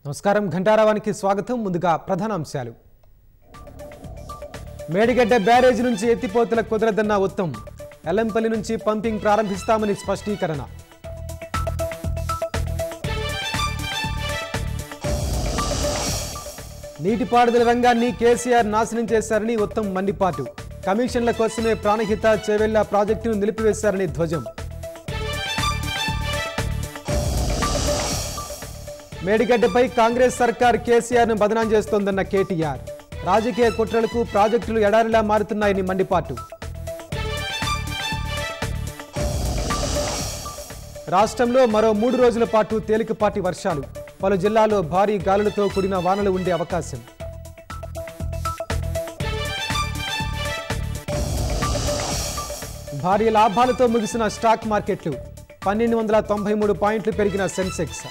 నమస్కారం ఘంటారావానికి స్వాగతం. ముందుగా ప్రధాన అంశాలు. మేడిగడ్డ బ్యారేజ్ నుంచి ఎత్తిపోతల కుదరదన్న ఉత్తమ్. ఎల్లంపల్లి నుంచి పంపింగ్ ప్రారంభిస్తామని స్పష్టీకరణ. నీటిపారుదల రంగాన్ని కేసీఆర్ నాశనం చేశారని ఉత్తమ్ మండిపాటు. కమిషన్ల కోసమే ప్రాణహిత చేవెళ్ల ప్రాజెక్టును నిలిపివేశారని ధ్వజం. మేడిగడ్డపై కాంగ్రెస్ సర్కార్ కేసీఆర్ను బదనాం చేస్తోందన్న కేటీఆర్. రాజకీయ కుట్రలకు ప్రాజెక్టులు ఎడారిలా మారుతున్నాయని మండిపాటు. రాష్ట్రంలో మరో 3 రోజుల పాటు తేలికపాటి వర్షాలు. పలు జిల్లాల్లో భారీ గాలులతో కూడిన వానలు ఉండే అవకాశం. భారీ లాభాలతో ముగిసిన స్టాక్ మార్కెట్లు. 1293 పాయింట్లు పెరిగిన సెన్సెక్స్.